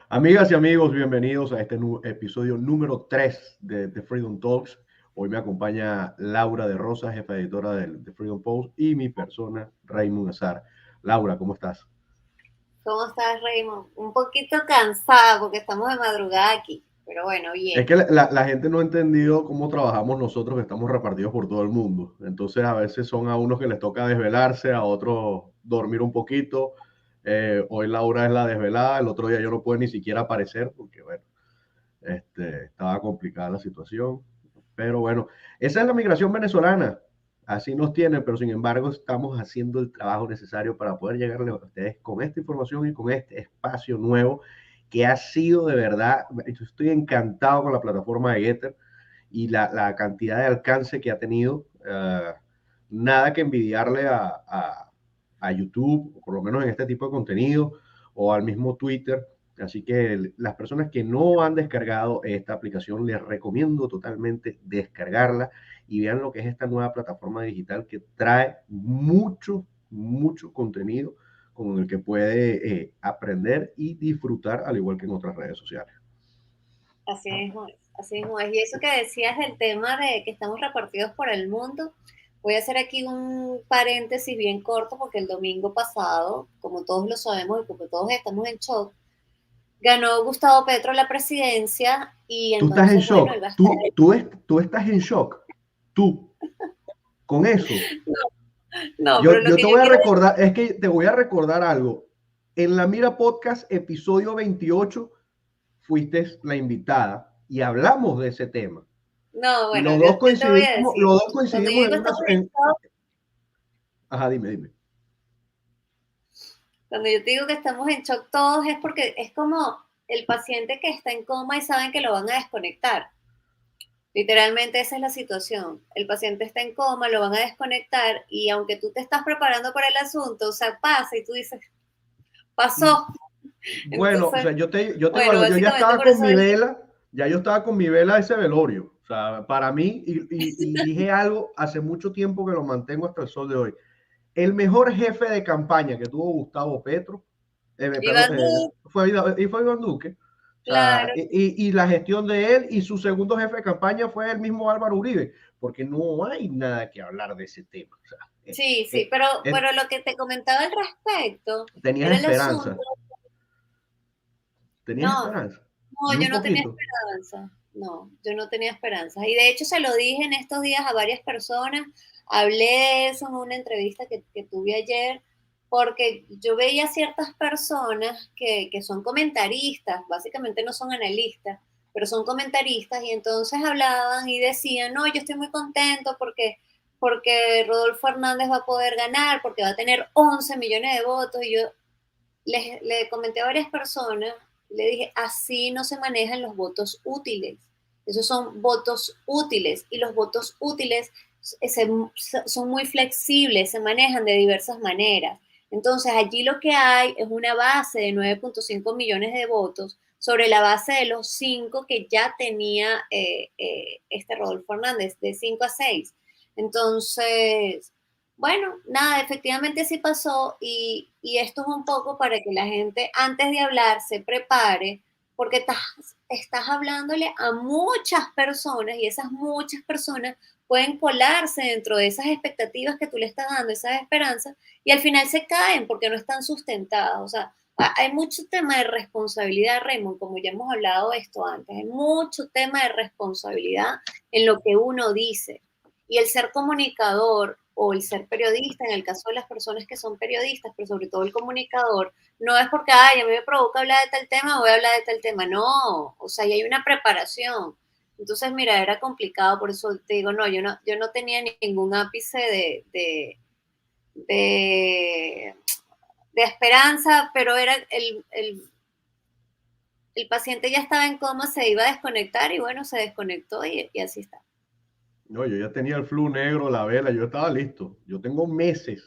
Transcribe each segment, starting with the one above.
Amigas y amigos, bienvenidos a este episodio número 3 de Freedom Talks. Hoy me acompaña Laura de Rosa, jefa editora de Freedom Post, y mi persona, Raymond Azar. Laura, ¿cómo estás? ¿Cómo estás, Raymond? Un poquito cansada porque estamos de madrugada aquí, pero bueno, Es bien. que la gente no ha entendido cómo trabajamos nosotros, que estamos repartidos por todo el mundo. Entonces, a veces son a unos que les toca desvelarse, a otros dormir un poquito. Hoy Laura es la desvelada, el otro día yo no pude ni siquiera aparecer porque, bueno, estaba complicada la situación. Pero bueno, esa es la migración venezolana. Así nos tienen, pero sin embargo estamos haciendo el trabajo necesario para poder llegarle a ustedes con esta información y con este espacio nuevo que ha sido de verdad, yo estoy encantado con la plataforma de Getter y la cantidad de alcance que ha tenido. Nada que envidiarle a YouTube, o por lo menos en este tipo de contenido, o al mismo Twitter. Así que las personas que no han descargado esta aplicación, les recomiendo totalmente descargarla y vean lo que es esta nueva plataforma digital que trae mucho contenido con el que puede aprender y disfrutar al igual que en otras redes sociales. Así mismo es, así mismo es. Y eso que decías del tema de que estamos repartidos por el mundo, voy a hacer aquí un paréntesis bien corto porque el domingo pasado, como todos lo sabemos y como todos estamos en shock, ganó Gustavo Petro la presidencia y Tú estás en entonces, bueno, él shock, va a estar... tú estás en shock, tú, con eso. No, pero Yo, lo yo te que yo voy a quiero recordar, es que te voy a recordar algo. En la Mira Podcast, episodio 28, fuiste la invitada y hablamos de ese tema. no, Y bueno, yo te voy a decir, los dos cuando yo coincidimos digo en una... estamos en shock, Ajá, dime. cuando yo te digo que estamos en shock todos es porque es como el paciente que está en coma y saben que lo van a desconectar. Literalmente esa es la situación. El paciente está en coma, lo van a desconectar y aunque tú te estás preparando para el asunto, o sea, pasa y tú dices, pasó. Bueno, o Entonces, sea, yo te digo bueno, algo, yo ya básicamente estaba por con eso mi dije, vela, ya yo estaba con mi vela de ese velorio. O sea, para mí, y dije algo hace mucho tiempo que lo mantengo hasta el sol de hoy. El mejor jefe de campaña que tuvo Gustavo Petro, perdón, Iván Duque, fue Iván Duque. O sea, claro, y la gestión de él y su segundo jefe de campaña fue el mismo Álvaro Uribe, porque no hay nada que hablar de ese tema. O sea, sí, sí, eh, pero lo que te comentaba al respecto tenías era el asunto, esperanza, tenías no, esperanza. no, Y un yo no tenía poquito. esperanza, no, yo no tenía esperanza. Y de hecho se lo dije en estos días a varias personas, hablé de eso en una entrevista que tuve ayer, porque yo veía ciertas personas que son comentaristas, básicamente no son analistas, pero son comentaristas y entonces hablaban y decían, no, yo estoy muy contento porque Rodolfo Hernández va a poder ganar, porque va a tener 11 millones de votos. Y yo le comenté a varias personas, le dije, así no se manejan los votos útiles. Esos son votos útiles y los votos útiles son muy flexibles, se manejan de diversas maneras. Entonces allí lo que hay es una base de 9.5 millones de votos sobre la base de los 5 que ya tenía este Rodolfo Hernández, de 5 a 6. Entonces, bueno, nada, efectivamente sí pasó y esto es un poco para que la gente antes de hablar se prepare, porque estás hablándole a muchas personas y esas muchas personas pueden colarse dentro de esas expectativas que tú le estás dando, esas esperanzas, y al final se caen porque no están sustentadas. O sea, hay mucho tema de responsabilidad, Raymond, como ya hemos hablado de esto antes, hay mucho tema de responsabilidad en lo que uno dice. Y el ser comunicador o el ser periodista, en el caso de las personas que son periodistas, pero sobre todo el comunicador, no es porque, ay, a mí me provoca hablar de tal tema, voy a hablar de tal tema. No, o sea, y hay una preparación. Entonces, mira, era complicado, por eso te digo, no, yo no tenía ningún ápice de, de esperanza, pero era el paciente ya estaba en coma, se iba a desconectar y bueno, se desconectó y así está. No, yo ya tenía el flu negro, la vela, yo estaba listo. Yo tengo meses,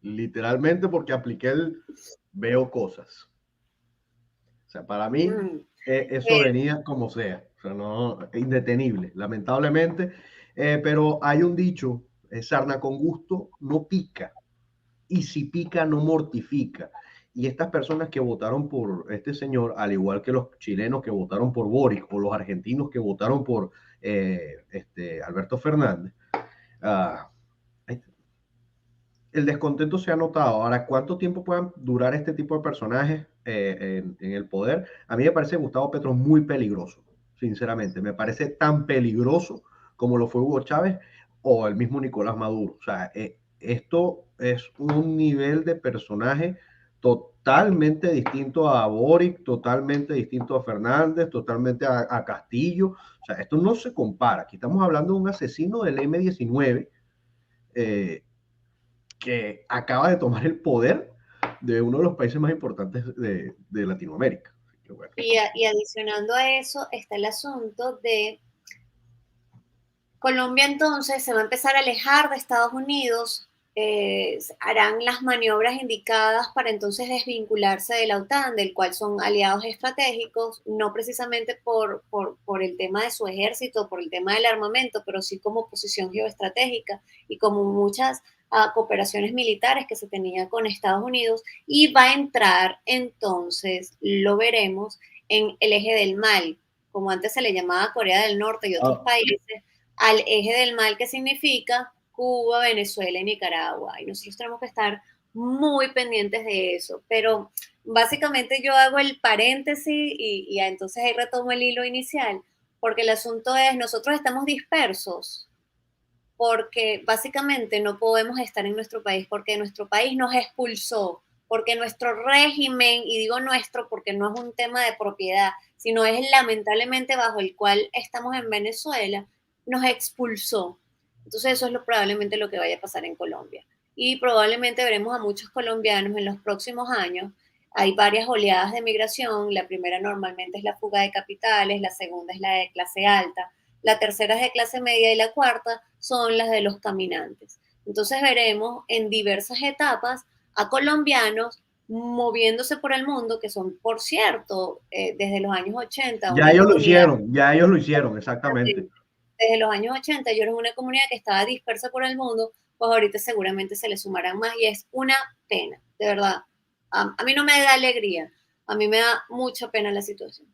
literalmente porque apliqué el veo cosas. O sea, para mí Mm. eso venía como sea, o sea, no, indetenible, lamentablemente. Pero hay un dicho, sarna con gusto no pica, y si pica no mortifica. y estas personas que votaron por este señor, al igual que los chilenos que votaron por Boric o los argentinos que votaron por Alberto Fernández, uh, el descontento se ha notado. Ahora, ¿cuánto tiempo puedan durar este tipo de personajes en el poder? A mí me parece Gustavo Petro muy peligroso, sinceramente. Me parece tan peligroso como lo fue Hugo Chávez o el mismo Nicolás Maduro. O sea, esto es un nivel de personaje totalmente distinto a Boric, totalmente distinto a Fernández, totalmente a Castillo. O sea, esto no se compara. Aquí estamos hablando de un asesino del M-19 que acaba de tomar el poder de uno de los países más importantes de Latinoamérica. Bueno. Y adicionando a eso está el asunto de Colombia entonces se va a empezar a alejar de Estados Unidos, harán las maniobras indicadas para entonces desvincularse de la OTAN, del cual son aliados estratégicos, no precisamente por el tema de su ejército, por el tema del armamento, pero sí como posición geoestratégica y como muchas cooperaciones militares que se tenía con Estados Unidos, y va a entrar entonces, lo veremos, en el eje del mal, como antes se le llamaba Corea del Norte y otros países, al eje del mal, que significa Cuba, Venezuela y Nicaragua. Y nosotros tenemos que estar muy pendientes de eso. Pero básicamente yo hago el paréntesis y entonces ahí retomo el hilo inicial, porque el asunto es, nosotros estamos dispersos, porque básicamente no podemos estar en nuestro país, porque nuestro país nos expulsó, porque nuestro régimen, y digo nuestro porque no es un tema de propiedad, sino es lamentablemente bajo el cual estamos en Venezuela, nos expulsó. Entonces eso es probablemente lo que vaya a pasar en Colombia. Y probablemente veremos a muchos colombianos en los próximos años. Hay varias oleadas de migración. La primera normalmente es la fuga de capitales, la segunda es la de clase alta, la tercera es de clase media y la cuarta son las de los caminantes. Entonces veremos en diversas etapas a colombianos moviéndose por el mundo, que son, por cierto, desde los años 80. Ya ellos lo hicieron, exactamente. Desde los años 80, yo era una comunidad que estaba dispersa por el mundo, pues ahorita seguramente se le sumarán más y es una pena, de verdad. A mí no me da alegría, a mí me da mucha pena la situación.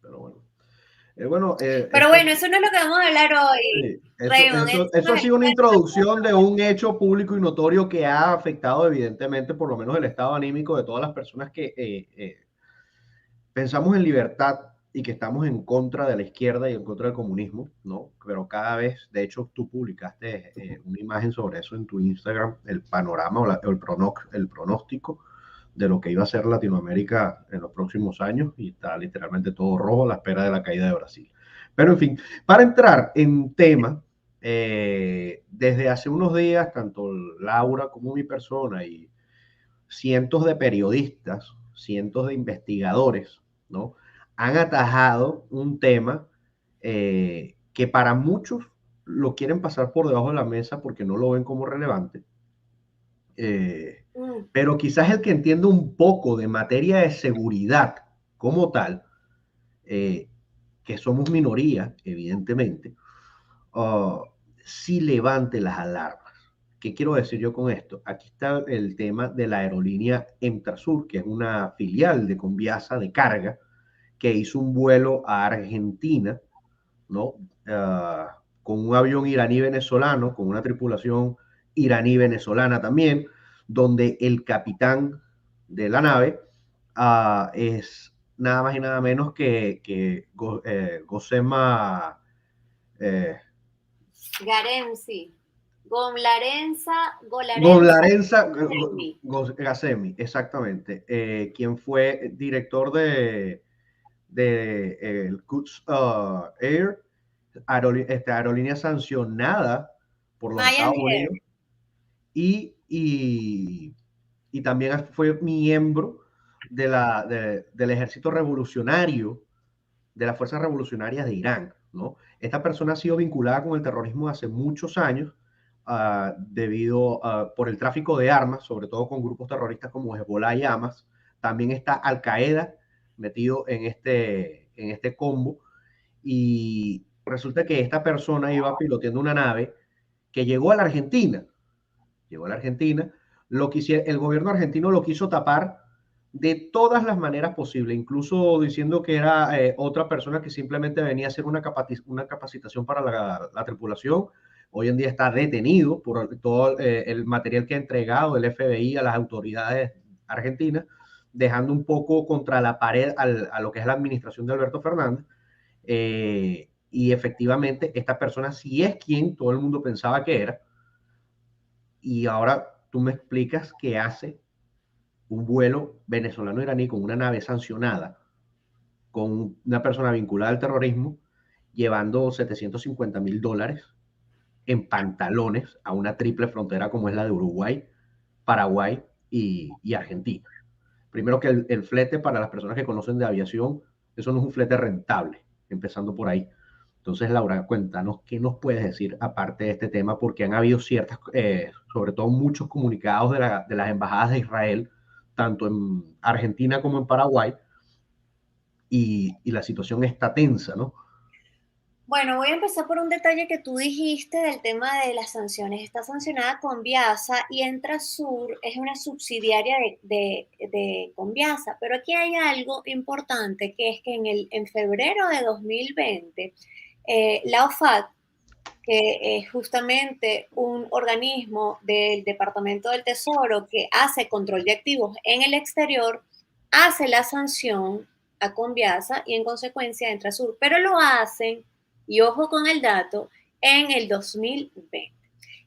Pero bueno. Pero bueno, eso no es lo que vamos a hablar hoy. Sí, eso ha sido una introducción de un hecho público y notorio que ha afectado evidentemente por lo menos el estado anímico de todas las personas que pensamos en libertad y que estamos en contra de la izquierda y en contra del comunismo, ¿no? Pero cada vez, de hecho, tú publicaste una imagen sobre eso en tu Instagram, el panorama o el pronóstico de lo que iba a ser Latinoamérica en los próximos años, y está literalmente todo rojo a la espera de la caída de Brasil. Pero en fin, para entrar en tema, desde hace unos días, tanto Laura como mi persona y cientos de periodistas, cientos de investigadores, ¿no?, han atajado un tema que para muchos lo quieren pasar por debajo de la mesa porque no lo ven como relevante. Pero quizás el que entiende un poco de materia de seguridad como tal, que somos minoría, evidentemente, sí levante las alarmas. ¿Qué quiero decir yo con esto? Aquí está el tema de la aerolínea Emtrasur, que es una filial de Conviasa de carga, que hizo un vuelo a Argentina, ¿no? Con un avión iraní-venezolano, con una tripulación iraní-venezolana también, donde el capitán de la nave es nada más y nada menos que Gosema Garenzi. Golarenza Gacemi, exactamente, quien fue director de el Quds Air, aerolínea sancionada por los Estados Unidos, y también fue miembro del ejército revolucionario, de las fuerzas revolucionarias de Irán, ¿no? Esta persona ha sido vinculada con el terrorismo hace muchos años, debido por el tráfico de armas, sobre todo con grupos terroristas como Hezbollah y Hamas. También está Al Qaeda metido en este combo, y resulta que esta persona iba piloteando una nave que llegó a la Argentina. El gobierno argentino lo quiso tapar de todas las maneras posibles, incluso diciendo que era otra persona que simplemente venía a hacer una capacitación para la tripulación. Hoy en día está detenido por todo el material que ha entregado el FBI a las autoridades argentinas, dejando un poco contra la pared a lo que es la administración de Alberto Fernández. Y efectivamente, esta persona sí es quien todo el mundo pensaba que era. Y ahora tú me explicas qué hace un vuelo venezolano-iraní con una nave sancionada, con una persona vinculada al terrorismo, llevando $750,000 en pantalones a una triple frontera como es la de Uruguay, Paraguay y Argentina. Primero que el flete, para las personas que conocen de aviación, eso no es un flete rentable, empezando por ahí. Entonces, Laura, cuéntanos qué nos puedes decir aparte de este tema, porque han habido ciertas, sobre todo muchos comunicados de las embajadas de Israel, tanto en Argentina como en Paraguay, y la situación está tensa, ¿no? Bueno, voy a empezar por un detalle que tú dijiste del tema de las sanciones. Está sancionada Conviasa y Entrasur es una subsidiaria de Conviasa, pero aquí hay algo importante que es que en febrero de 2020, la OFAC, que es justamente un organismo del Departamento del Tesoro que hace control de activos en el exterior, hace la sanción a Conviasa y en consecuencia a Entrasur, pero lo hacen, y ojo con el dato, en el 2020.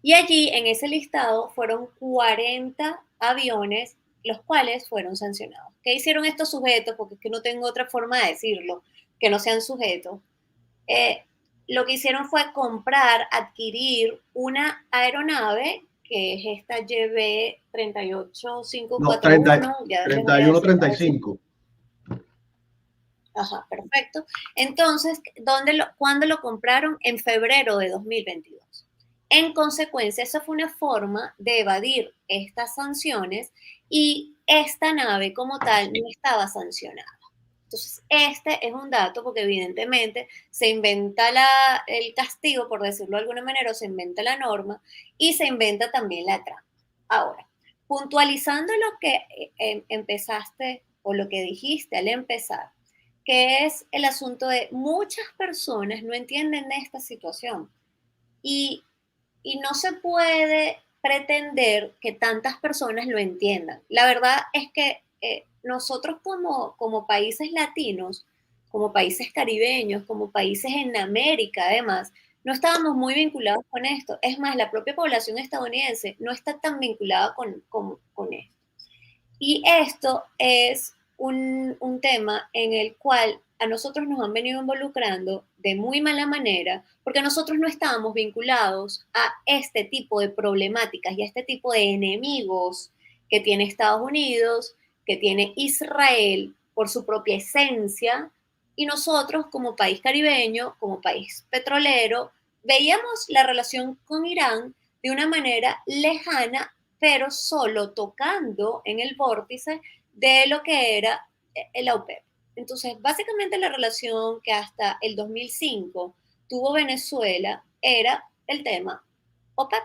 Y allí en ese listado fueron 40 aviones los cuales fueron sancionados. ¿Qué hicieron estos sujetos? Porque es que no tengo otra forma de decirlo, que no sean sujetos. Eh, lo que hicieron fue comprar, adquirir una aeronave, que es esta YB No, 38541, ya les voy a decir. 31-35. Ajá, perfecto. Entonces, ¿cuándo lo compraron? En febrero de 2022. En consecuencia, esa fue una forma de evadir estas sanciones y esta nave como tal no estaba sancionada. Entonces, este es un dato porque evidentemente se inventa el castigo, por decirlo de alguna manera, o se inventa la norma y se inventa también la trampa. Ahora, puntualizando lo que empezaste o lo que dijiste al empezar, que es el asunto de muchas personas no entienden esta situación y, y no se puede pretender que tantas personas lo entiendan. La verdad es que nosotros como países latinos, como países caribeños, como países en América además, no estábamos muy vinculados con esto. Es más, la propia población estadounidense no está tan vinculada con esto. Y esto es un tema en el cual a nosotros nos han venido involucrando de muy mala manera, porque nosotros no estábamos vinculados a este tipo de problemáticas y a este tipo de enemigos que tiene Estados Unidos, que tiene Israel por su propia esencia, y nosotros como país caribeño, como país petrolero, veíamos la relación con Irán de una manera lejana, pero solo tocando en el vórtice de lo que era la OPEP. Entonces, básicamente la relación que hasta el 2005 tuvo Venezuela era el tema OPEP.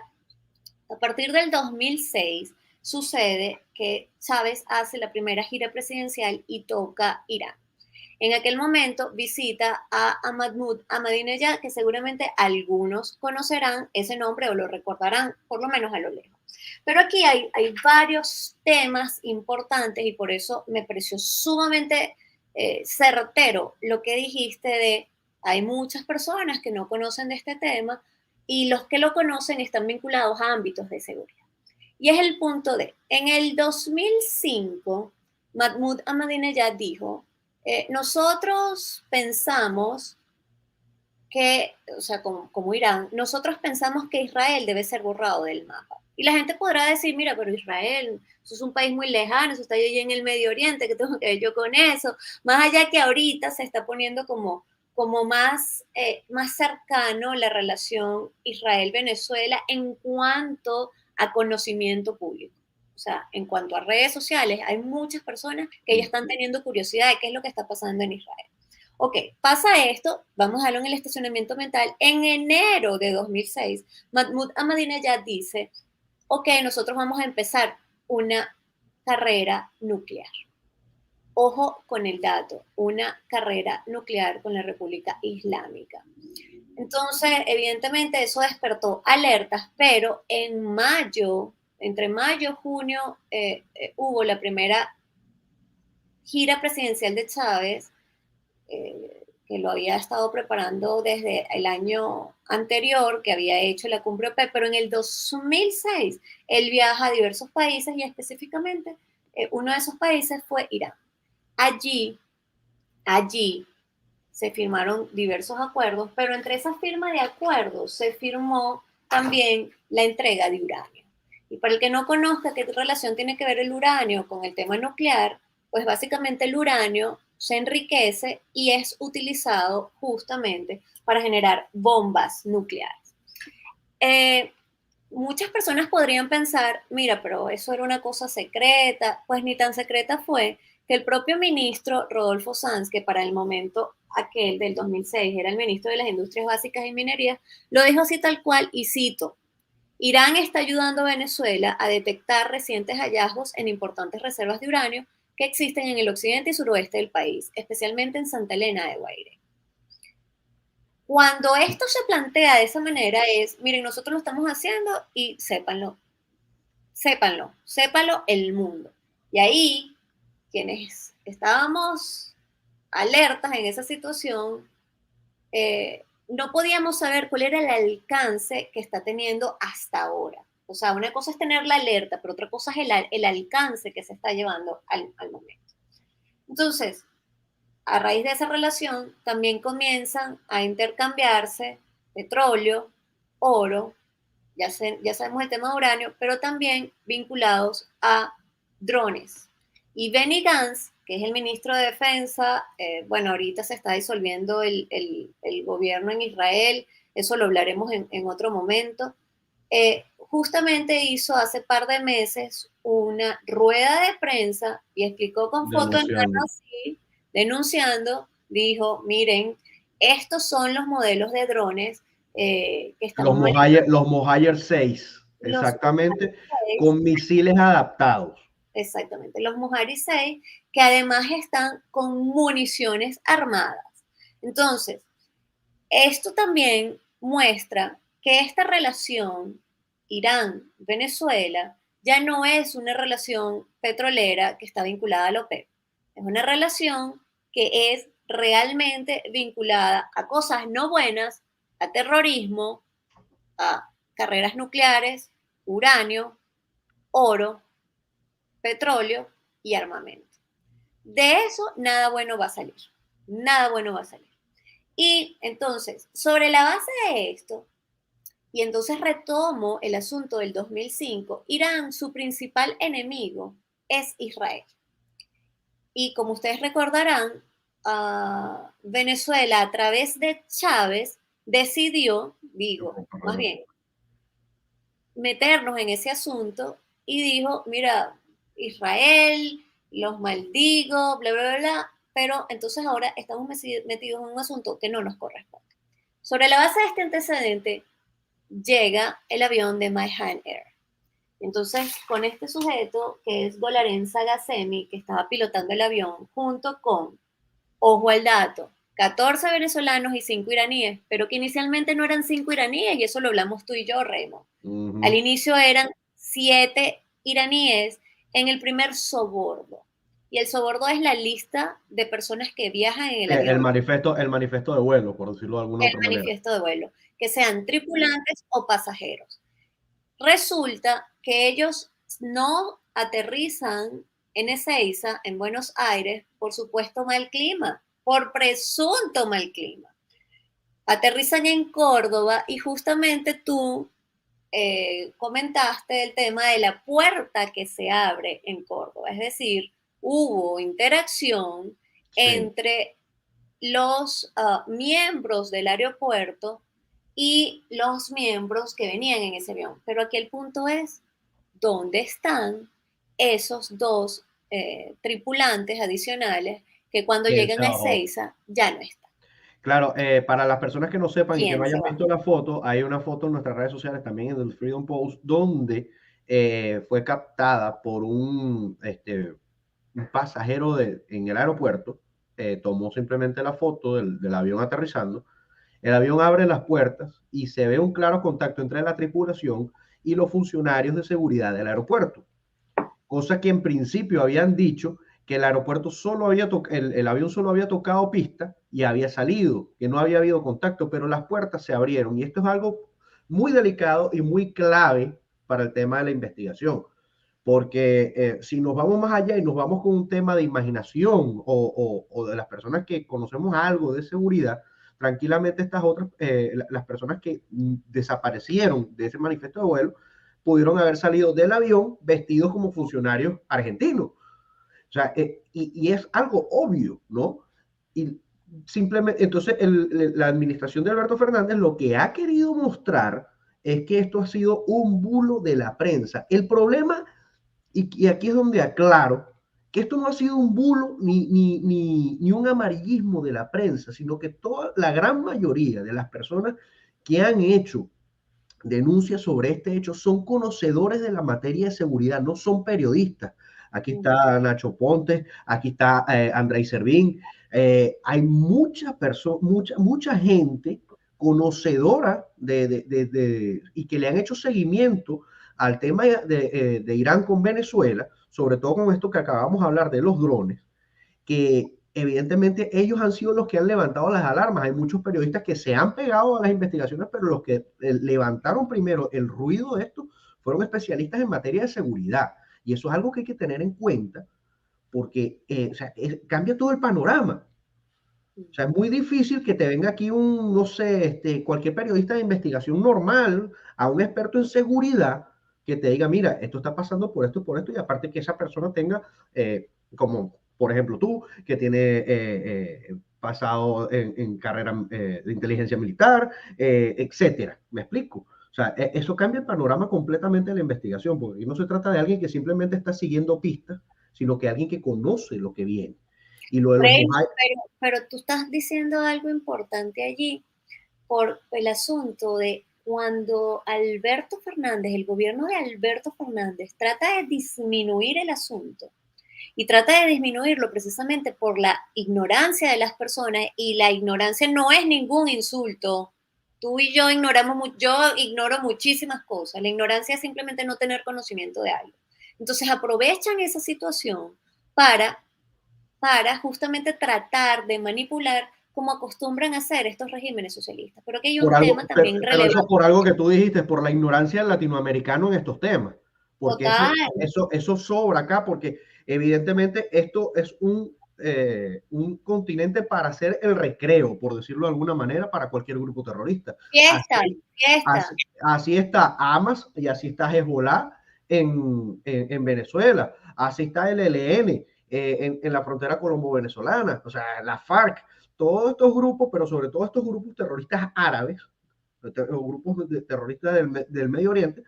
A partir del 2006 sucede que Chávez hace la primera gira presidencial y toca Irán. En aquel momento visita a Mahmoud Ahmadinejad, que seguramente algunos conocerán ese nombre o lo recordarán, por lo menos a lo lejos. Pero aquí hay varios temas importantes y por eso me pareció sumamente certero lo que dijiste de hay muchas personas que no conocen de este tema y los que lo conocen están vinculados a ámbitos de seguridad. Y es el punto de, en el 2005, Mahmoud Ahmadinejad dijo, nosotros pensamos que, o sea, como Irán, nosotros pensamos que Israel debe ser borrado del mapa. Y la gente podrá decir, mira, pero Israel, eso es un país muy lejano, eso está allí en el Medio Oriente, ¿qué tengo que ver yo con eso? Más allá que ahorita se está poniendo como más cercano la relación Israel-Venezuela en cuanto a conocimiento público. O sea, en cuanto a redes sociales, hay muchas personas que ya están teniendo curiosidad de qué es lo que está pasando en Israel. Ok, pasa esto, vamos a verlo en el estacionamiento mental. En enero de 2006, Mahmoud Ahmadinejad dice, ok, nosotros vamos a empezar una carrera nuclear. ojo con el dato, una carrera nuclear con la República Islámica. Entonces, evidentemente eso despertó alertas, pero en mayo, entre mayo y junio, hubo la primera gira presidencial de Chávez, que lo había estado preparando desde el año anterior, que había hecho la cumbre OPEC, pero en el 2006 él viaja a diversos países y específicamente uno de esos países fue Irán. Allí se firmaron diversos acuerdos, pero entre esa firma de acuerdos se firmó también la entrega de uranio. Y para el que no conozca qué relación tiene que ver el uranio con el tema nuclear, pues básicamente el uranio se enriquece y es utilizado justamente para generar bombas nucleares. Eh, Muchas personas podrían pensar, mira, pero eso era una cosa secreta, pues ni tan secreta fue que el propio ministro Rodolfo Sanz, que para el momento aquel del 2006 era el ministro de las Industrias Básicas y Minería, lo dijo así tal cual y cito, Irán está ayudando a Venezuela a detectar recientes hallazgos en importantes reservas de uranio que existen en el occidente y suroeste del país, especialmente en Santa Elena de Guaire. Cuando esto se plantea de esa manera es, miren, nosotros lo estamos haciendo y sépanlo el mundo. Y ahí, quienes estábamos alertas en esa situación, no podíamos saber cuál era el alcance que está teniendo hasta ahora. O sea, una cosa es tener la alerta, pero otra cosa es el alcance que se está llevando al momento. Entonces, a raíz de esa relación, también comienzan a intercambiarse petróleo, oro, ya sabemos el tema de uranio, pero también vinculados a drones. Y Benny Gantz, que es el ministro de Defensa, bueno, ahorita se está disolviendo el gobierno en Israel, eso lo hablaremos en otro momento, justamente hizo hace par de meses una rueda de prensa y explicó con foto en mano denunciando. así, denunciando, dijo, miren, estos son los modelos de drones que estamos manejando. Los Mohajer 6, Los exactamente, Mojave, con misiles adaptados. exactamente, los Mojave 6, que además están con municiones armadas. Entonces, esto también muestra que esta relación Irán-Venezuela ya no es una relación petrolera que está vinculada a la OPEP. Es una relación que es realmente vinculada a cosas no buenas, a terrorismo, a carreras nucleares, uranio, oro, petróleo y armamento. De eso nada bueno va a salir. Nada bueno va a salir. Y entonces, sobre la base de esto, y entonces retomo el asunto del 2005, Irán, su principal enemigo es Israel. Y como ustedes recordarán, Venezuela a través de Chávez decidió, digo, más bien, meternos en ese asunto y dijo, mira, Israel, los maldigo, bla, bla, bla, bla, pero entonces ahora estamos metidos en un asunto que no nos corresponde. Sobre la base de este antecedente, llega el avión de Mahan Air. Entonces, con este sujeto, que es Golaren Sagasemi, que estaba pilotando el avión, junto con, ojo al dato, 14 venezolanos y 5 iraníes, pero que inicialmente no eran 5 iraníes, y eso lo hablamos tú y yo, Remo. Al inicio eran 7 iraníes en el primer sobordo. Y el sobordo es la lista de personas que viajan en el avión. El manifiesto de vuelo, por decirlo de alguna El otra manera. manifiesto de vuelo, que sean tripulantes o pasajeros. Resulta que ellos no aterrizan en Ezeiza, en Buenos Aires, por supuesto mal clima, por presunto mal clima. Aterrizan en Córdoba y justamente tú comentaste el tema de la puerta que se abre en Córdoba. Es decir, hubo interacción Sí. entre los miembros del aeropuerto y los miembros que venían en ese avión. Pero aquí el punto es, ¿dónde están esos dos tripulantes adicionales que cuando llegan a Eso. Ezeiza ya no están? Claro, para las personas que no sepan y que no ¿Quién se hayan va? visto la foto, hay una foto en nuestras redes sociales, también en el Freedom Post, donde fue captada por un un pasajero en el aeropuerto tomó simplemente la foto del avión aterrizando. El avión abre las puertas y se ve un claro contacto entre la tripulación y los funcionarios de seguridad del aeropuerto, cosa que en principio habían dicho que el aeropuerto solo había el avión solo había tocado pista y había salido, que no había habido contacto, pero las puertas se abrieron y esto es algo muy delicado y muy clave para el tema de la investigación, porque si nos vamos más allá y nos vamos con un tema de imaginación o de las personas que conocemos algo de seguridad, tranquilamente estas otras, las personas que desaparecieron de ese manifiesto de vuelo, pudieron haber salido del avión vestidos como funcionarios argentinos. O sea, y es algo obvio, ¿no? Y simplemente, entonces, la administración de Alberto Fernández lo que ha querido mostrar es que esto ha sido un bulo de la prensa. El problema, y aquí es donde aclaro, que esto no ha sido un bulo ni un amarillismo de la prensa, sino que toda la gran mayoría de las personas que han hecho denuncias sobre este hecho son conocedores de la materia de seguridad, no son periodistas. Aquí está Nacho Ponte, aquí está Andrei Servín. Hay mucha gente conocedora y que le han hecho seguimiento al tema de Irán con Venezuela, sobre todo con esto que acabamos de hablar de los drones, que evidentemente ellos han sido los que han levantado las alarmas. Hay muchos periodistas que se han pegado a las investigaciones, pero los que levantaron primero el ruido de esto fueron especialistas en materia de seguridad. Y eso es algo que hay que tener en cuenta porque o sea, cambia todo el panorama. O sea, es muy difícil que te venga aquí no sé, cualquier periodista de investigación normal, a un experto en seguridad, que te diga, mira, esto está pasando por esto, y aparte que esa persona tenga, como por ejemplo tú, que tiene pasado en carrera de inteligencia militar, etcétera. ¿Me explico? O sea, eso cambia el panorama completamente de la investigación, porque no se trata de alguien que simplemente está siguiendo pistas, sino que alguien que conoce lo que viene. Y lo de los pero tú estás diciendo algo importante allí por el asunto de cuando Alberto Fernández, el gobierno de Alberto Fernández, trata de disminuir el asunto y trata de disminuirlo precisamente por la ignorancia de las personas, y la ignorancia no es ningún insulto. Tú y yo yo ignoro muchísimas cosas. La ignorancia es simplemente no tener conocimiento de algo. Entonces aprovechan esa situación para justamente tratar de manipular como acostumbran a hacer estos regímenes socialistas. Pero que hay un tema también pero eso relevante. por algo que tú dijiste, por la ignorancia del latinoamericano en estos temas, porque Total. eso sobra acá, porque evidentemente esto es un continente para hacer el recreo, por decirlo de alguna manera, para cualquier grupo terrorista. Fiesta, Así, fiesta. así está Hamas y así está Hezbollah en Venezuela, así está el ELN en la frontera colombo-venezolana, o sea, la FARC, todos estos grupos, pero sobre todo estos grupos terroristas árabes, o grupos terroristas del Medio Oriente,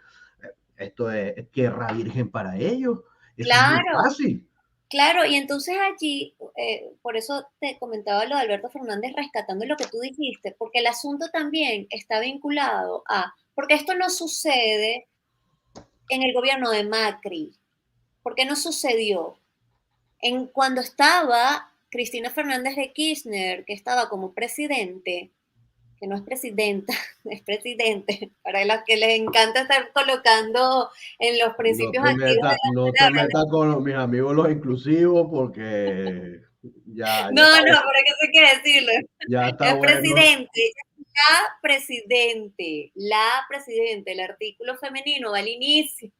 esto es tierra virgen para ellos, eso es muy Claro, fácil. claro. Y entonces allí, por eso te comentaba lo de Alberto Fernández rescatando lo que tú dijiste, porque el asunto también está vinculado porque esto no sucede en el gobierno de Macri. ¿Por qué no sucedió? Cuando estaba Cristina Fernández de Kirchner, que estaba como presidente, que no es presidenta, es presidente, para los que les encanta estar colocando en los principios activos de No la te palabra. metas con mis amigos los inclusivos porque No, no, pero es que eso hay que decirlo. ya está Es bueno. presidente, la presidente, el artículo femenino va al inicio.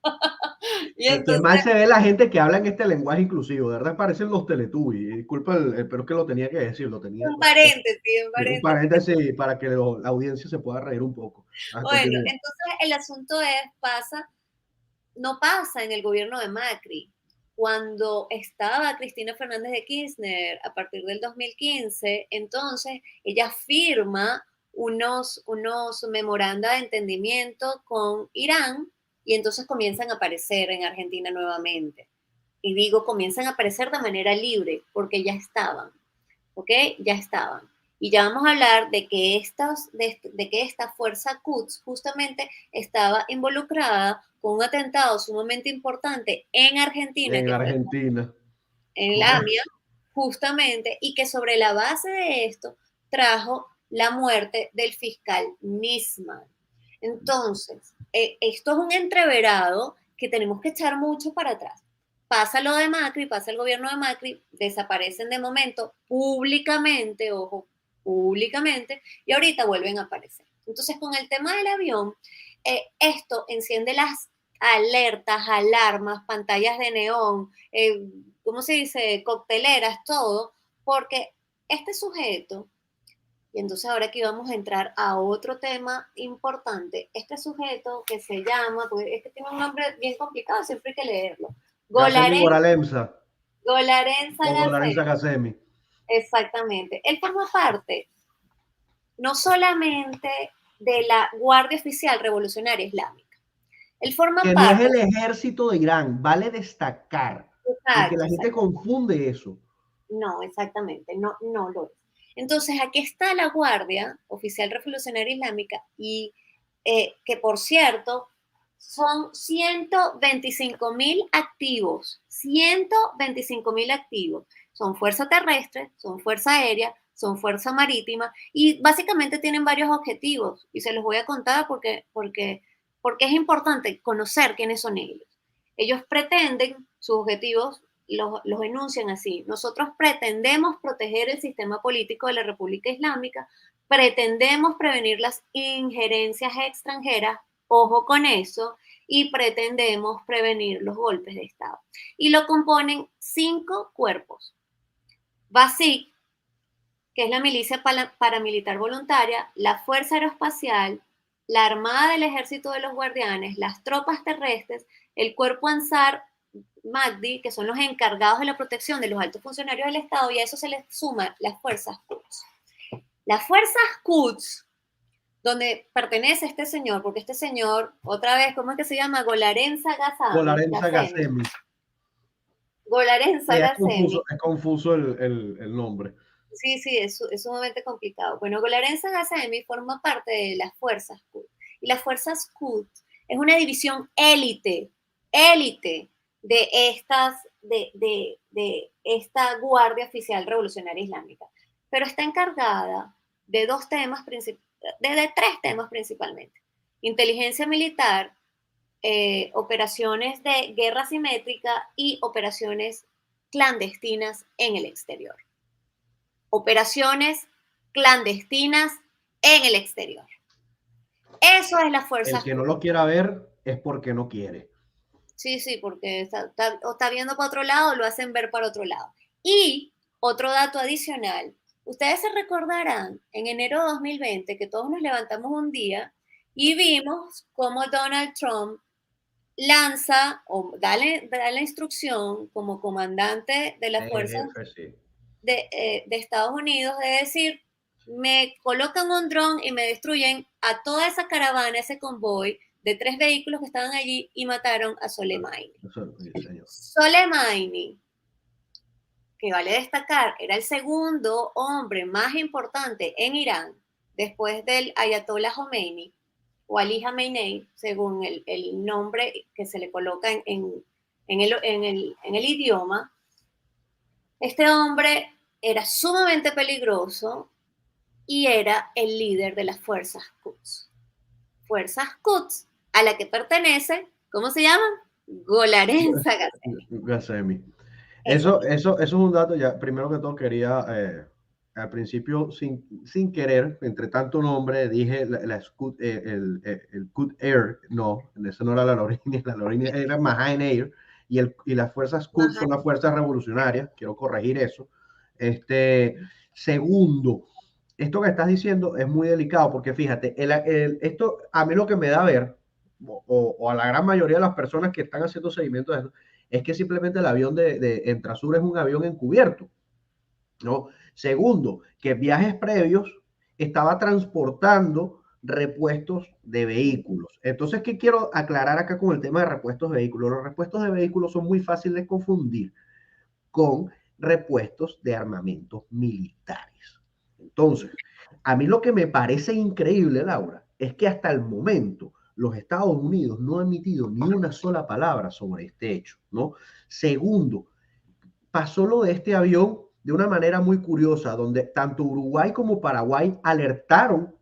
Y Que mal entonces, se ve la gente que habla en este lenguaje inclusivo, de verdad parecen los Teletubbies. Disculpa, pero es que lo tenía que decir, un paréntesis, un un paréntesis. paréntesis para que la audiencia se pueda reír un poco. Bueno, Continúa. entonces el asunto no pasa en el gobierno de Macri. Cuando estaba Cristina Fernández de Kirchner, a partir del 2015, entonces ella firma unos memoranda de entendimiento con Irán, y entonces comienzan a aparecer en Argentina nuevamente. Y digo, comienzan a aparecer de manera libre, porque ya estaban. ¿Ok? Ya estaban. Y ya vamos a hablar de que, de que esta fuerza Quds justamente estaba involucrada con un atentado sumamente importante en Argentina, En que fue Argentina. en Correcto. Lamia, justamente, y que sobre la base de esto trajo la muerte del fiscal Nisman. Entonces, esto es un entreverado que tenemos que echar mucho para atrás. Pasa lo de Macri, pasa el gobierno de Macri, desaparecen de momento públicamente, ojo, públicamente, y ahorita vuelven a aparecer. Entonces, con el tema del avión, esto enciende las alertas, alarmas, pantallas de neón, ¿cómo se dice? Cocteleras, todo, porque este sujeto, y entonces ahora aquí vamos a entrar a otro tema importante, este sujeto que se llama, porque es que tiene un nombre bien complicado, siempre hay que leerlo, Gacemi Golaren, Moralemsa Golaren o Sagacé, Lorenza Gacemi. exactamente. Él forma parte no solamente de la Guardia Oficial Revolucionaria Islámica, él forma Que no es parte, el ejército de Irán, vale destacar, porque exacto, la gente exacto. confunde eso. No, exactamente, no, no lo es. Entonces, aquí está la Guardia Oficial Revolucionaria Islámica y que, por cierto, son 125.000 activos, 125.000 activos. Son fuerza terrestre, son fuerza aérea, son fuerza marítima y básicamente tienen varios objetivos y se los voy a contar porque es importante conocer quiénes son ellos. Ellos pretenden, sus objetivos los enuncian así. Nosotros pretendemos proteger el sistema político de la República Islámica, pretendemos prevenir las injerencias extranjeras, ojo con eso, y pretendemos prevenir los golpes de Estado. Y lo componen 5 cuerpos. BASIC, que es la milicia paramilitar voluntaria, la Fuerza Aeroespacial, la Armada del Ejército de los Guardianes, las tropas terrestres, el Cuerpo Ansar Magdi, que son los encargados de la protección de los altos funcionarios del Estado, y a eso se les suma las fuerzas Quds. Las fuerzas Quds, donde pertenece este señor, porque este señor, otra vez, ¿cómo es que se llama? Golarenza Lorenza Gacemi. Gacemi. Golarenza Gacemi. Es confuso el nombre. Sí, sí, es sumamente complicado. Bueno, Golarenza Gacemi forma parte de las fuerzas Quds. Y las fuerzas Quds es una división élite de esta Guardia Oficial Revolucionaria Islámica. Pero está encargada de dos temas de tres temas principalmente. Inteligencia militar, operaciones de guerra simétrica y operaciones clandestinas en el exterior. Operaciones clandestinas en el exterior. Eso es las El fuerzas que no Q. lo quiera ver es porque no quiere. Sí, sí, porque está viendo para otro lado o lo hacen ver para otro lado. Y otro dato adicional, ustedes se recordarán en enero de 2020 que todos nos levantamos un día y vimos cómo Donald Trump lanza o da la instrucción como comandante de las fuerzas Jefe, sí. de Estados Unidos de decir, me colocan un dron y me destruyen a toda esa caravana, ese convoy de 3 vehículos que estaban allí y mataron a Soleimani. Eso, sí, señor. Soleimani, que vale destacar, era el segundo hombre más importante en Irán después del Ayatollah Khomeini o Ali Khamenei, según el nombre que se le coloca en el idioma. Este hombre era sumamente peligroso y era el líder de las fuerzas Quds. Fuerzas Quds a la que pertenece, ¿cómo se llaman? Golarenza Gacemi. Gacemi. Ese mismo. Eso es un dato, ya primero que todo quería, al principio sin querer, entre tanto nombre, dije el Scud Air, no, eso no era la aerolínea era Mahan Air, y las fuerzas Scud Ajá. son las fuerzas revolucionarias, quiero corregir eso. Este, segundo, esto que estás diciendo es muy delicado, porque fíjate, esto a mí lo que me da a ver, o a la gran mayoría de las personas que están haciendo seguimiento de esto, es que simplemente el avión de Entrasur es un avión encubierto, ¿no? Segundo, que viajes previos estaba transportando repuestos de vehículos. Entonces, ¿qué quiero aclarar acá con el tema de repuestos de vehículos? Los repuestos de vehículos son muy fáciles de confundir con repuestos de armamentos militares. Entonces, a mí lo que me parece increíble, Laura, es que hasta el momento los Estados Unidos no han emitido ni una sola palabra sobre este hecho, ¿no? Segundo, pasó lo de este avión de una manera muy curiosa, donde tanto Uruguay como Paraguay alertaron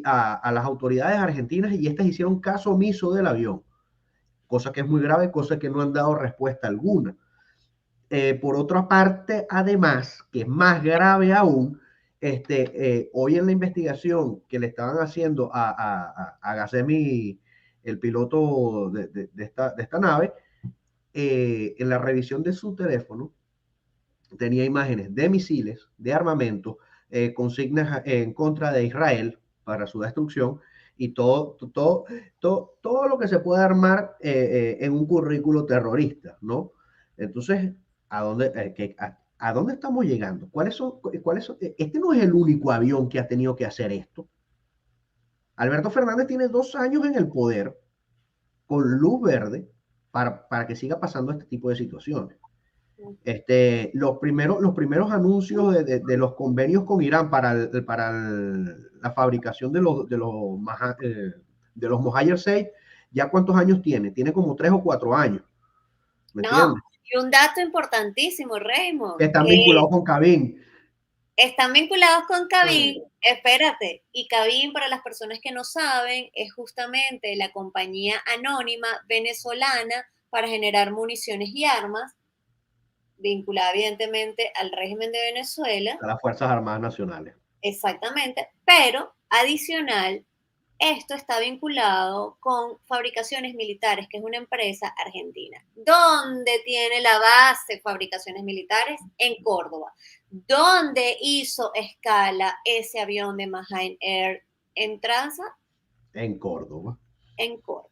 a las autoridades argentinas y estas hicieron caso omiso del avión, cosa que es muy grave, cosa que no han dado respuesta alguna. Por otra parte, además, que es más grave aún, hoy en la investigación que le estaban haciendo a Gazemi, el piloto de esta nave, en la revisión de su teléfono, tenía imágenes de misiles, de armamento, consignas en contra de Israel para su destrucción y todo lo que se puede armar en un currículo terrorista, ¿no? Entonces, ¿a dónde estamos llegando? ¿Cuáles son? Este no es el único avión que ha tenido que hacer esto. Alberto Fernández tiene 2 años en el poder con luz verde para que siga pasando este tipo de situaciones. Los primeros anuncios de los convenios con Irán para la fabricación de los Mohajer 6, ¿ya cuántos años tiene? Tiene como 3 o 4 años. ¿Me entiendes? Y un dato importantísimo, Raymond, Están vinculados con Cabin. Están vinculados con Cabin, espérate, y Cabin, para las personas que no saben, es justamente la compañía anónima venezolana para generar municiones y armas, vinculada evidentemente al régimen de Venezuela. A las Fuerzas Armadas Nacionales. Exactamente, pero adicional, esto está vinculado con Fabricaciones Militares, que es una empresa argentina. ¿Dónde tiene la base Fabricaciones Militares? En Córdoba. ¿Dónde hizo escala ese avión de Mahain Air en Transa? En Córdoba. En Córdoba.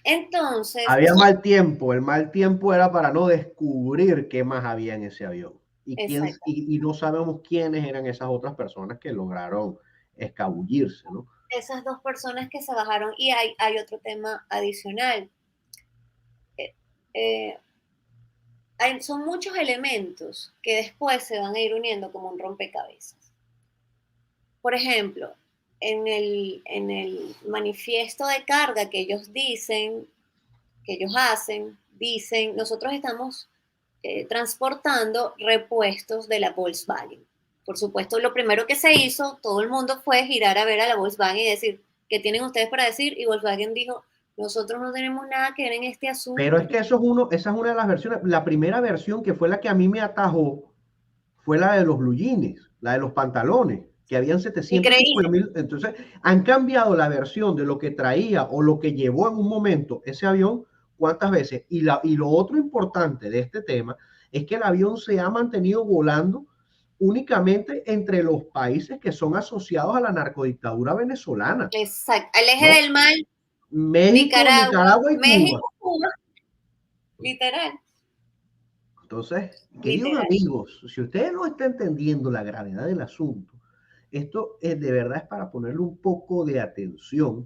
Entonces... Había mal tiempo. El mal tiempo era para no descubrir qué más había en ese avión. Y no sabemos quiénes eran esas otras personas que lograron escabullirse, ¿no? Esas dos personas que se bajaron. Y hay otro tema adicional. Son muchos elementos que después se van a ir uniendo como un rompecabezas. Por ejemplo, en el manifiesto de carga que ellos dicen, que ellos hacen, dicen, nosotros estamos transportando repuestos de la Volkswagen. Por supuesto, lo primero que se hizo, todo el mundo fue girar a ver a la Volkswagen y decir, ¿qué tienen ustedes para decir? Y Volkswagen dijo, nosotros no tenemos nada que ver en este asunto. Pero es que esa es una de las versiones. La primera versión, que fue la que a mí me atajó, fue la de los blue jeans, la de los pantalones, que habían 750,000. Entonces, han cambiado la versión de lo que traía o lo que llevó en un momento ese avión, ¿cuántas veces? Y lo otro importante de este tema es que el avión se ha mantenido volando únicamente entre los países que son asociados a la narcodictadura venezolana. Exacto, al eje del mal. México, Nicaragua y México, Cuba. Literal. Entonces, queridos amigos, si ustedes no están entendiendo la gravedad del asunto, esto de verdad es para ponerle un poco de atención,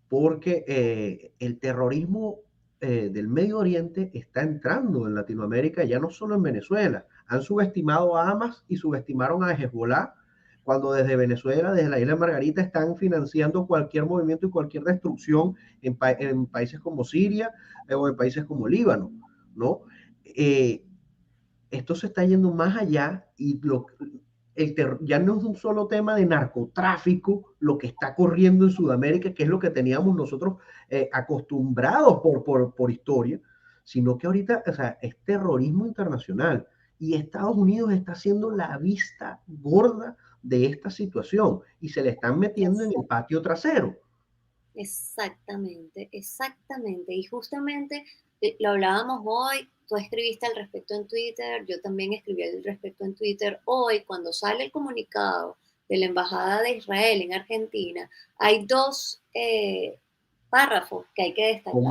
porque el terrorismo del Medio Oriente está entrando en Latinoamérica, ya no solo en Venezuela. Han subestimado a Hamas y subestimaron a Hezbollah, cuando desde Venezuela, desde la isla de Margarita, están financiando cualquier movimiento y cualquier destrucción en países como Siria o en países como Líbano, ¿no? Esto se está yendo más allá y ya no es un solo tema de narcotráfico lo que está corriendo en Sudamérica, que es lo que teníamos nosotros acostumbrados por historia, sino que ahorita, o sea, es terrorismo internacional y Estados Unidos está haciendo la vista gorda de esta situación y se le están metiendo en el patio trasero. Exactamente, exactamente. Y justamente lo hablábamos hoy, tú escribiste al respecto en Twitter, yo también escribí al respecto en Twitter. Hoy, cuando sale el comunicado de la Embajada de Israel en Argentina, hay dos párrafos que hay que destacar.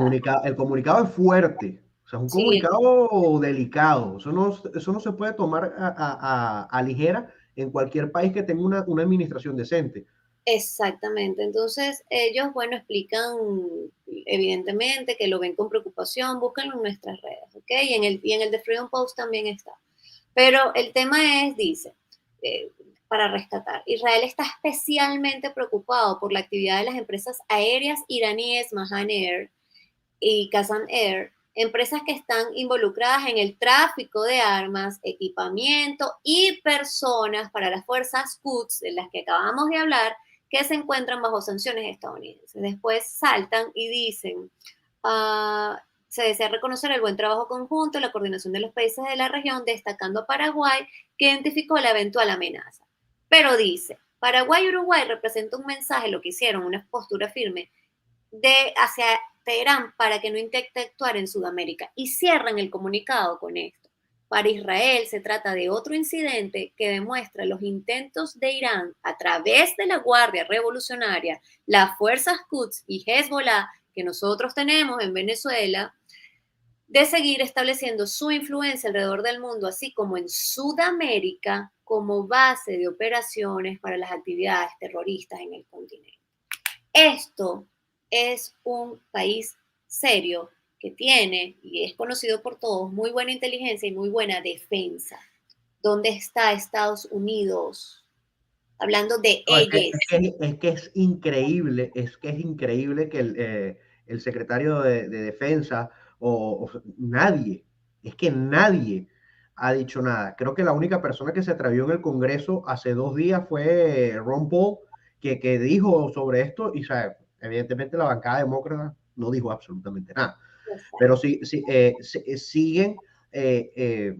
El comunicado es fuerte, o sea, es un comunicado delicado. Eso no se puede tomar a ligera en cualquier país que tenga una administración decente. Exactamente. Entonces, ellos, bueno, explican evidentemente que lo ven con preocupación, búsquenlo en nuestras redes, ¿ok? Y en el de Freedom Post también está. Pero el tema es, dice, para rescatar, Israel está especialmente preocupado por la actividad de las empresas aéreas iraníes Mahan Air y Kazan Air, empresas que están involucradas en el tráfico de armas, equipamiento y personas para las fuerzas Quds, de las que acabamos de hablar, que se encuentran bajo sanciones estadounidenses. Después saltan y dicen, se desea reconocer el buen trabajo conjunto, la coordinación de los países de la región, destacando a Paraguay, que identificó la eventual amenaza. Pero dice, Paraguay y Uruguay representan un mensaje, lo que hicieron, una postura firme hacia Teherán para que no intente actuar en Sudamérica. Y cierran el comunicado con esto. Para Israel se trata de otro incidente que demuestra los intentos de Irán a través de la Guardia Revolucionaria, las fuerzas Quds y Hezbollah que nosotros tenemos en Venezuela, de seguir estableciendo su influencia alrededor del mundo, así como en Sudamérica, como base de operaciones para las actividades terroristas en el continente. Esto es un país serio que tiene, y es conocido por todos, muy buena inteligencia y muy buena defensa. ¿Dónde está Estados Unidos? Hablando de No, ellos. es increíble, es increíble que el secretario de Defensa o nadie, es que nadie ha dicho nada. Creo que la única persona que se atrevió en el Congreso hace 2 días fue Ron Paul, que dijo sobre esto y, o sea, evidentemente la bancada demócrata no dijo absolutamente nada. Pero sí, sí, siguen eh,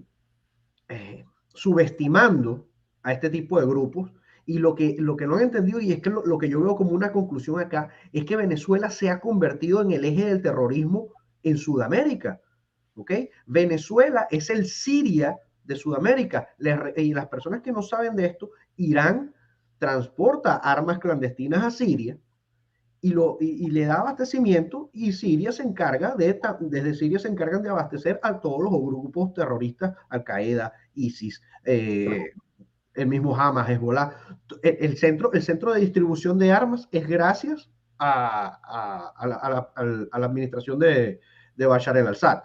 eh, subestimando a este tipo de grupos. Y lo que no han entendido, y es que lo que yo veo como una conclusión acá, es que Venezuela se ha convertido en el eje del terrorismo en Sudamérica. ¿Ok? Venezuela es el Siria de Sudamérica. Y las personas que no saben de esto, Irán transporta armas clandestinas a Siria y le da abastecimiento, y Siria se encarga desde Siria se encargan de abastecer a todos los grupos terroristas, Al-Qaeda, ISIS, el mismo Hamas, Hezbollah. El centro de distribución de armas es gracias a la administración de Bashar el-Assad.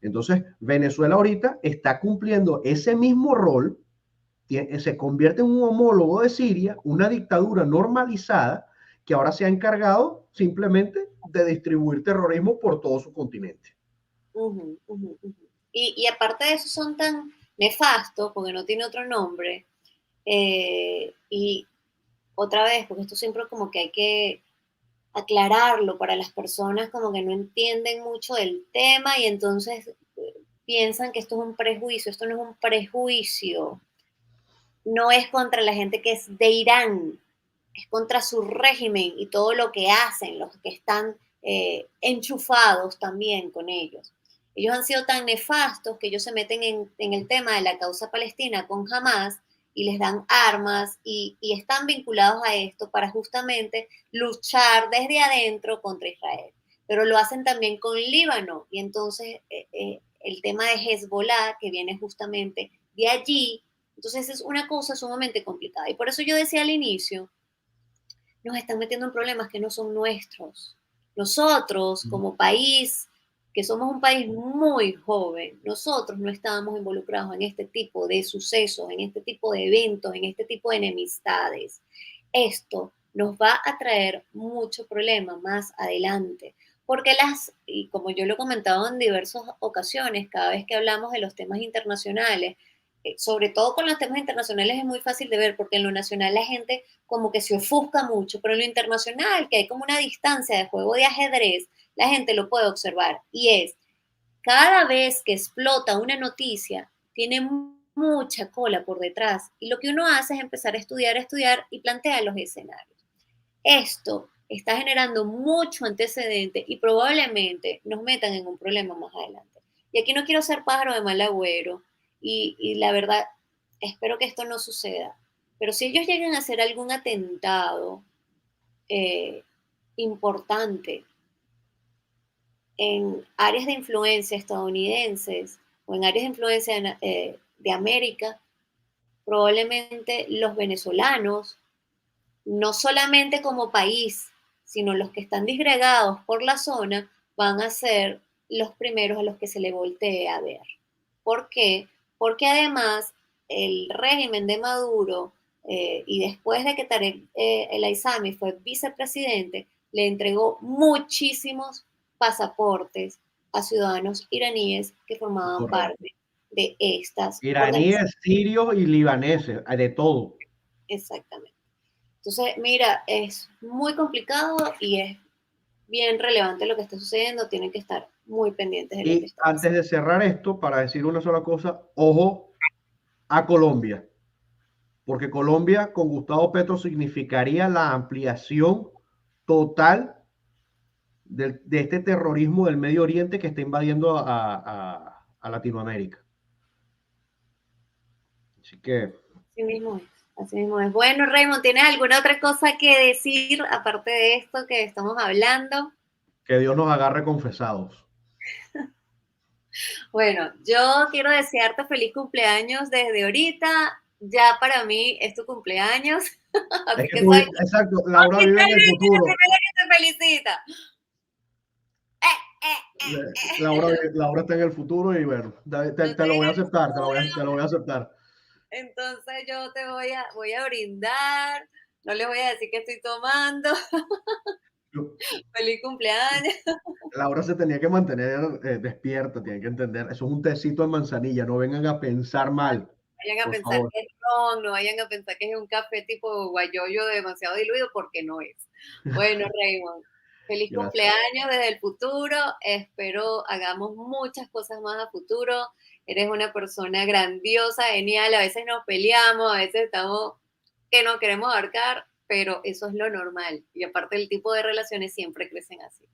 Entonces, Venezuela ahorita está cumpliendo ese mismo rol, se convierte en un homólogo de Siria, una dictadura normalizada, que ahora se ha encargado simplemente de distribuir terrorismo por todo su continente. Y aparte de eso son tan nefastos, porque no tiene otro nombre, y otra vez, porque esto siempre como que hay que aclararlo para las personas como que no entienden mucho del tema y entonces piensan que esto es un prejuicio. Esto no es un prejuicio, no es contra la gente que es de Irán, es contra su régimen y todo lo que hacen, los que están enchufados también con ellos. Ellos han sido tan nefastos que ellos se meten en el tema de la causa palestina con Hamas y les dan armas y están vinculados a esto para justamente luchar desde adentro contra Israel. Pero lo hacen también con Líbano y entonces el tema de Hezbollah, que viene justamente de allí, entonces es una cosa sumamente complicada. Y por eso yo decía al inicio, nos están metiendo en problemas que no son nuestros. Nosotros, como país, que somos un país muy joven, nosotros no estábamos involucrados en este tipo de sucesos, en este tipo de eventos, en este tipo de enemistades. Esto nos va a traer mucho problema más adelante, porque y como yo lo he comentado en diversas ocasiones, cada vez que hablamos de los temas internacionales, sobre todo con los temas internacionales es muy fácil de ver, porque en lo nacional la gente como que se ofusca mucho, pero en lo internacional, que hay como una distancia de juego de ajedrez, la gente lo puede observar. Y es, cada vez que explota una noticia, tiene mucha cola por detrás. Y lo que uno hace es empezar a estudiar y plantear los escenarios. Esto está generando mucho antecedente y probablemente nos metan en un problema más adelante. Y aquí no quiero ser pájaro de mal agüero y la verdad, espero que esto no suceda. Pero si ellos llegan a hacer algún atentado eh, importante en áreas de influencia estadounidenses o en áreas de influencia de América, probablemente los venezolanos, no solamente como país, sino los que están disgregados por la zona, van a ser los primeros a los que se le voltee a ver. ¿Por qué? Porque además el régimen de Maduro, y después de que Tarek El Aissami fue vicepresidente, le entregó muchísimos pasaportes a ciudadanos iraníes que formaban Correcto. parte de estas organizaciones. Iraníes, sirios y libaneses, de todo. Exactamente. Entonces, mira, es muy complicado y es bien relevante lo que está sucediendo. Tienen que estar muy pendientes de lo que Y está antes pasando. de cerrar esto, para decir una sola cosa, ojo a Colombia, porque Colombia con Gustavo Petro significaría la ampliación total de este terrorismo del Medio Oriente que está invadiendo a Latinoamérica. Así que Así mismo es. Así mismo es. Bueno, Raymond, ¿tienes alguna otra cosa que decir aparte de esto que estamos hablando? que Dios nos agarre confesados. Bueno, yo quiero desearte feliz cumpleaños desde ahorita. Ya para mí es tu cumpleaños. Es Así que que soy exacto, Laura vive en el oficialmente la futuro. primera que te felicita. Laura está en el futuro y bueno, Yo te estoy lo voy a en el aceptar, futuro, te lo voy a aceptar. entonces yo te voy a brindar. No les voy a decir que estoy tomando. Feliz cumpleaños. Laura se tenía que mantener despierta, tiene que entender. Eso es un tecito de manzanilla, no vengan a pensar mal, Vayan a por pensar favor. que es ron, no vayan a pensar que es un café tipo guayoyo demasiado diluido, porque no es. Bueno, Raymond, feliz Gracias. cumpleaños desde el futuro. Espero hagamos muchas cosas más a futuro. Eres una persona grandiosa, genial. A veces nos peleamos, a veces estamos que no queremos abarcar, pero eso es lo normal. Y aparte, el tipo de relaciones siempre crecen así.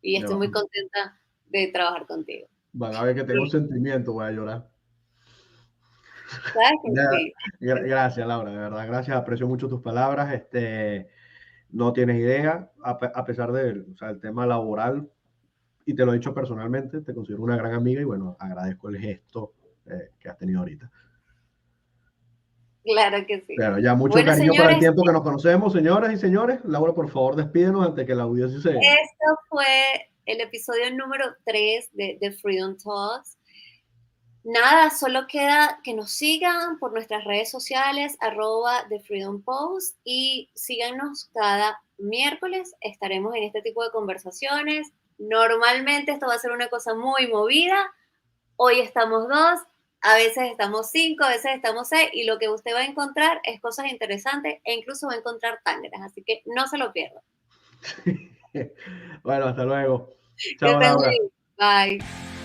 Y estoy muy contenta de trabajar contigo. Van a ver que tengo sentimiento, voy a llorar. ¿Sabes que sí? Gracias, Laura, de verdad, gracias, aprecio mucho tus palabras. No tienes idea, a pesar del el tema laboral, y te lo he dicho personalmente, te considero una gran amiga y bueno, agradezco el gesto que has tenido ahorita. Claro que sí. Pero ya mucho Bueno, cariño para el señores, tiempo que nos conocemos, señoras y señores. Laura, por favor, despídenos antes que la audiencia se... esto fue el episodio número 3 de Freedom Talks. Nada, solo queda que nos sigan por nuestras redes sociales, @The Freedom Post, y síganos cada miércoles. Estaremos en este tipo de conversaciones. Normalmente esto va a ser una cosa muy movida. Hoy estamos 2, a veces estamos 5, a veces estamos 6, y lo que usted va a encontrar es cosas interesantes e incluso va a encontrar tangras. Así que no se lo pierdan. Bueno, hasta luego. Que Chao, estén Laura. bien. Bye.